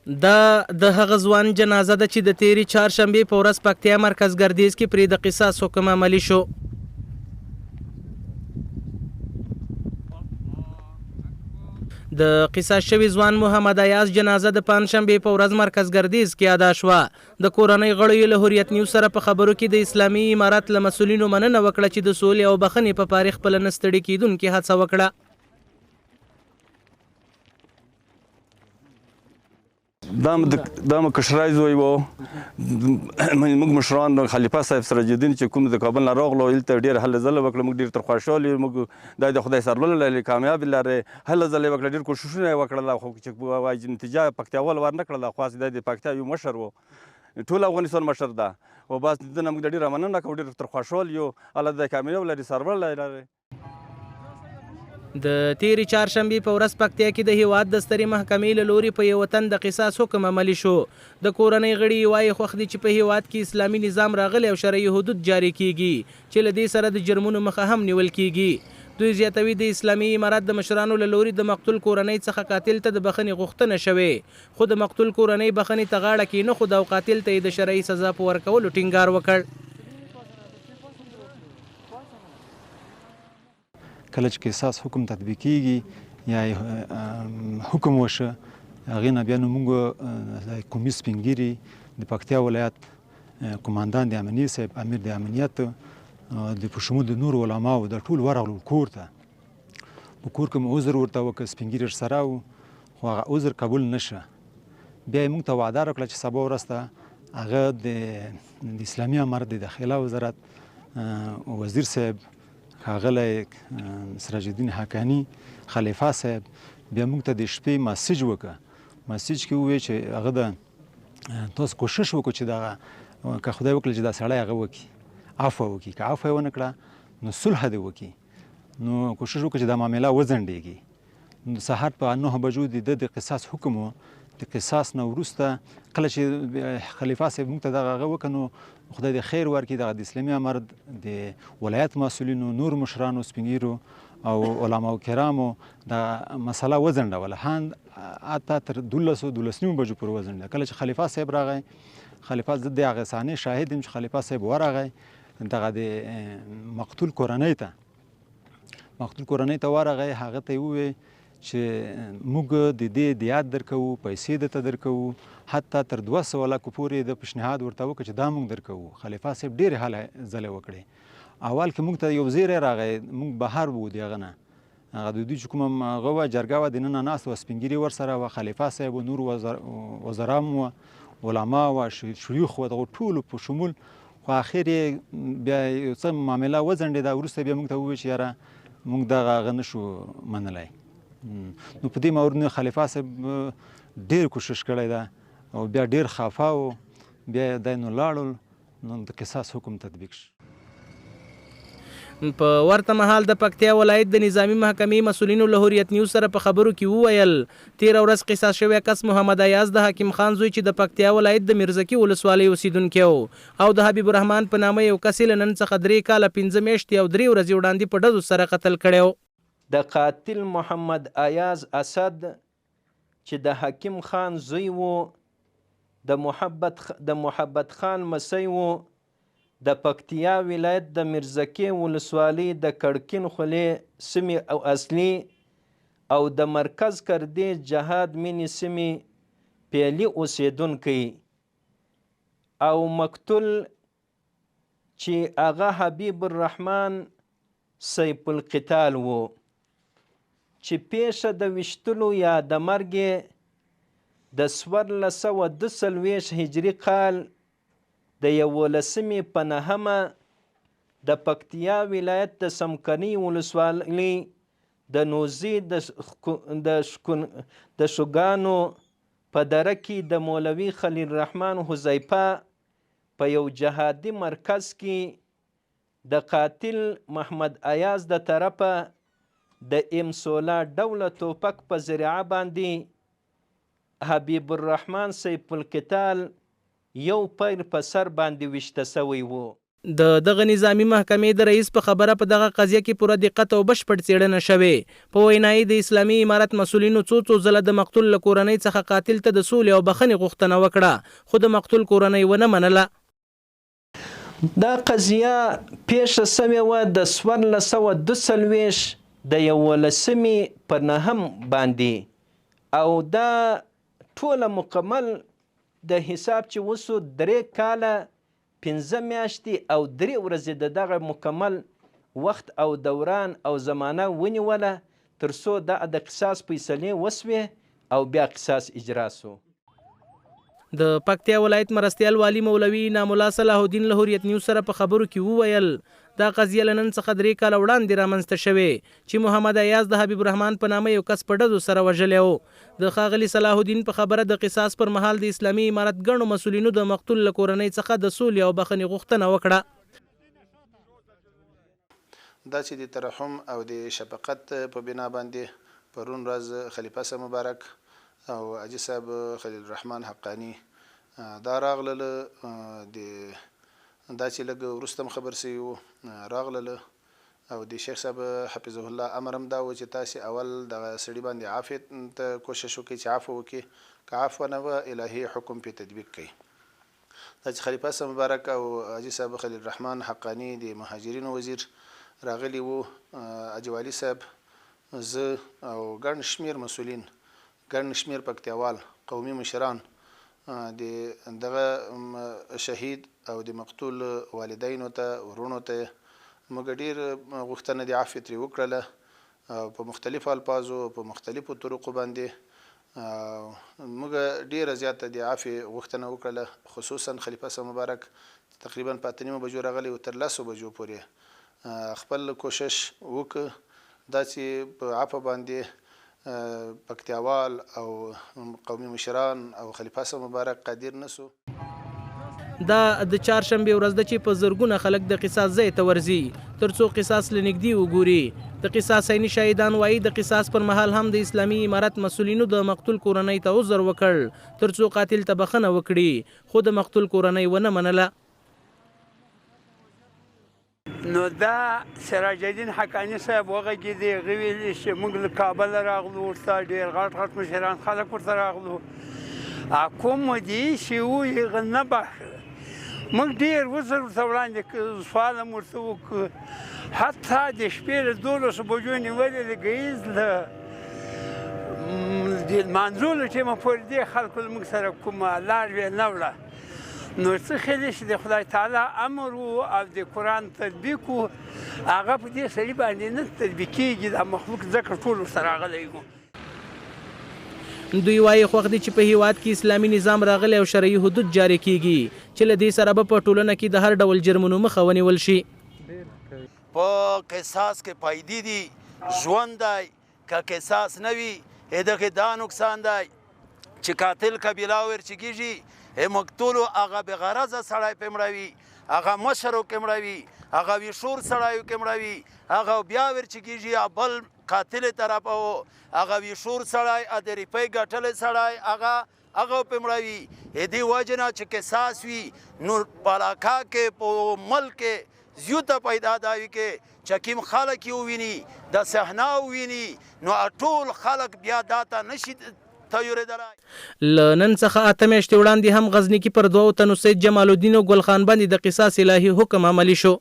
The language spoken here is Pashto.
دا د هغه ځوان جنازه ده چې د تیرې چهارشنبې په ورځ پکتیا مرکز ګردیز کې پرې د قصاص حکم عملي شو. د قصاص شوي ځوان محمد ایاز جنازه د پنجشنبې په ورځ مرکز ګردیز کې ادا شوه. د کورنۍ غړیو له حریت نیوز سره په خبرو کې د اسلامي امارت له مسؤلینو مننه وکړه چې د سولې او بخښنې په پاره خپله نه ستړې کیدونکې هڅه وکړه. دا مکشرای زوی و موږ مشران خلیفه صاحب سراج الدین چې کوم د کابل نه راغلو هلته ډېر هلې ځلې وکړه. موږ ډېر تر خوشحال یو. موږ دا د خدای سرلوړی کامیاب لري هلې ځلې وکړه. ډېر کوششونه یې وکړل خو چې وایي نتیجه پکتیاوال ور نه کړله. خو دا د پکتیا یو مشر و، ټول افغانستان مشر ده او بس د نه موږ ډېره مننه کوو. ډېر تر خوشحال یو. الله د کامیاب لري سرلوړی لري. د تیرې چهارشنبې په ورځ پکتیا کې د هیواد د سترې محکمې له لوري په یو وطن د قصاص حکم عملي شو. د کورنۍ غړي وایي خوښ دي چې په هیواد کې اسلامي نظام راغلی او شرعي حدود جاري کیږي چې له دې سره د جرمونو مخه هم نیول کیږي. دوی زیاتوي د اسلامي امارت د مشرانو له لوري د مقتول کورنۍ څخه قاتل ته د بخښنې غوښتنه شوې، خو د مقتول کورنۍ بخښنې ته غاړه کېنښوده او قاتل ته یې د شرعي سزا په ورکولو ټینګار وکړ. کله چې قصاص حکم تطبیقیږي یا حکم وشه هغې نه بیا نو موږ قومي سپین ږیري د پکتیا ولایت قماندان د امنیې صاحب امیر د امنیت د په شمول د نورو علماو د ټول ورغلو کور ته. په کور کې مو عذر ورته وکړ، سپین ږیري سره و خو هغه عذر قبول نشه. بیا یې موږ ته وعده راکړه چې سبا ورځ ته هغه د اسلامي امارت د داخله وزارت وزیر صاحب ښاغلی سراج الدین حقانی خلیفه صاحب بیا موږ ته د شپې مسیج وکړه. مسیج کې وویل چې هغه د تاسو کوشش وکړو چې دغه که خدای وکړي چې دا سړی هغه وکړي عفو وکړي، که عفو یې ونه کړه نو صلح دې وکړي. نو کوشش وکړه چې دا معامله وځنډېږي. نو سهار په 9 بجو د قصاص حکم و. د قصاص نه وروسته کله چې خلیفه صاحب موږ ته دغه هغه وکړه نو خدای دې خیر ورکړي دغه د اسلامي امارت د ولایت مسؤلینو، نور مشرانو، سپین ږیرو او علماو کرامو دا مسله وځنډوله. حتی تر 12 بجو پورې وځنډه. کله چې خلیفه صاحب راغی، خلیفه زه د هغې صحنې شاهد یم چې خلیفه صاحب ورغی دغه د مقتول کورنۍ ته ورغی، هغه ته یې وویل چې موږ د دې دیات درکوو، پیسې درته درکوو، حتی تر 200 لکو پورې د پیشنهاد ورته وکړه چې دا موږ درکوو. خلیفه صاحب ډېرې هلې ځلې وکړې. اول کې موږ ته یو زیری راغی، موږ بهر وو د هغه نه، هغه د دوی چې کومه هغه وه جرګه وه دننه ناست وه، سپین ږیري ورسره وه، خلیفه صاحب و، نور وزرا هم وه، علما وه، شیوخ وه، دغو ټولو په شمول. خو اخر یې بیا یو څه معامله وځنډېده. وروسته بیا موږ ته وویل چې یاره موږ دغه هغه نه شو منلی. نو په دې مورد خلیفه صاحب ډېر کوشش کړی ده او بیا ډېر خفه و. بیا دی نو لاړل، نو د قصاص حکم تطبیق شو. په ورته مهال د پکتیا ولایت د نظامی محکمې مسؤلینو له حریت نیوز سره په خبرو کې وویل تېره ورځ قصاص شوی کس محمد ایاز د حکیم خان زوی چې د پکتیا ولایت د میرزکي ولسوالۍ اوسیدونکی و او د حبیب الرحمن په نامه یو کس له نن څخه 3 کاله 15 میاشتې او 3 ورځې وړاندې په ډزو سره قتل کړی و. د قاتل محمد ایاز اسد چې د حکیم خان زوی و، د محبت خان مسی و، د پکتیا ولایت د میرزکي ولسوالۍ د کړکین خولې سیمې او اصلي او د مرکز کردیز جهاد مینې سیمې پیلي اوسیدونکی او مقتول چې هغه حبیب الرحمن سیف القتال و چې پیشه د ویشتلو یا د مرګ د 1442 هجري کال د 11 په نهمه د پکتیا ولایت د سمکني ولسوالۍ د نوزي د شوګانو په دره کې د مولوي خلیل الرحمن حذیفه په یو جهادي مرکز کې د قاتل محمد ایاز د طرفه د M16 ډوله توپک په ذریعه باندې حبیب الرحمن سیف القتال یو پیر په سر باندې ویشته سوی و. د دغه نظامی محکمې د رئیس په خبره په دغه قضیه کې پوره دقت او بشپړ څېړنه شوې. په وینا یې د اسلامي امارت مسؤلینو څو ځله د مقتول له کورنۍ څخه قاتل ته د سولې او بخښنې غوښتنه وکړه، خو د مقتول کورنۍ ونه منله. دا قضیه پیښه سوې وه د 1442 د 11 په 9 باندې، او دا ټوله مکمل د حساب چې وسو 3 کاله 15 میاشتې او 3 ورځې د دغه مکمل وخت او دوران او زمانه ونیوله تر څو د قصاص فیصلې وسوې او بیا قصاص اجرا سو. د پکتیا ولایت مرستیال والی مولوي انعام الله صلاح الدین له هوریت نیوز سره په خبرو کې وویل دا قضیه له نن څخه 3 کاله وړاندې رامنځته شوې چې محمد ایاز د حبیب الرحمن په نامه یو کس په ډزو سره وژلی و. د ښاغلي صلاح الدین په خبره د قصاص پر مهال د اسلامي امارت ګڼو مسؤلینو د مقتول له کورنۍ څخه د سولې او بخښنې غوښتنه وکړه. دا چې د ترحم او د شفقت په بنا باندې پرون ورځ خلیفه صاحب مبارک او حاجي صاحب خلیل الرحمن حقانی دا راغلل، دا چې لږ وروسته خبر سوي وو راغلل، او د شیخ صاحب حفظه الله امر هم دا و چې تاسې اول دغه سړي باندې عافیت ته کوشش وکړئ چې عفو وکړي، که عفو نه وه الهي حکم پې تطبیق کوي. دا چې خلیفه صاحب مبارک او حاجي صاحب خلیل الرحمن حقانی د مهاجرینو وزیر راغلي وو، حاجي والي صاحب، زه او ګڼ شمېر مسؤلین، ګڼ شمېر پکتیاوال، قومي مشران، د دغه شهید او د مقتول والدینو ته ورونو ته موږ ډېر غوښتنه د عفو ترې وکړله په مختلفو الفاظو په مختلفو طرقو باندې. موږ ډېره زیاته د عفو غوښتنه وکړله، خصوصا خلیفه صاحب مبارک تقریبا په 8:30 بجو راغلی او تر 10 بجو پورې خپل کوشش وکړ دا چې په عفو باندې پکتیاوال او قومي مشران او خلیفه صاحب مبارک قادر نسو. دا د چهارشنبې ورځ ده چې په زرګونه خلک د قصاص ځای ته ورځي تر څو قصاص له نږدې وګوري. د قصاص عیني شاهدان وایي د قصاص پر مهال هم د اسلامي امارت مسؤلینو د مقتول کورنۍ ته عذر وکړ تر څو قاتل ته بخښنه وکړي، خو د مقتول کورنۍ ونه منله. نو دا سراج الدین حقانی صاحب وغږېدی، هغه ویلي چې موږ له کابله راغلو، ورته ډېر غټ مشران خلک ورته راغلو، کوم دي چې و هغه نه بخښه. موږ ډېر عذر ورته وړاندې سوال هم ورته وکړو، حتی د شپې له 12 بجو نیولې د ګهیځ له د لمانځو له ټیمه پورې دې خلکو له موږ سره کومه لار وې نه وړه. نو څه ښه دی چې د خدای تعالی امر و او د قرآن تطبیق و، هغه په دې سړي باندې نه تطبیق کېږي، دا مخلوق ځکه ټول ورته راغلی و. دوی وایي خوښ دي چې په هیواد کې اسلامي نظام راغلی او شرعي حدود جاري کیږي چې له دې سره به په ټولنه کې د هر ډول جرمونو مخه ونیول شي. په قصاص کې پایدې دي، ژوند دی، که قصاص نه وي دغې دا نقصان دی چې قاتل قبیله ورچکېږي، مقتولو هغه بېغرضه سړی پې مړوي، هغه مشر کې مړوي، هغه ویشور سړی کې مړوي، هغه بیا ورچکېږي بل قاتل طرفه و، هغه ویشور سړی د روپۍ ګټلی سړی هغه پې مړوي. دې وجې نه چې قصاص وي نو په علاقه کې په ملک کې زیوته پیدا دا وي کې چې کوم خلک یې وویني د صحنه وویني نو ټول خلک بیا دا ته نشي له نن څخه 8 میاشتې وړاندې هم غزني کې پر 2 تنو سید جمال الدین او ګل خان باندې د قصاص الهي حکم عملی شو.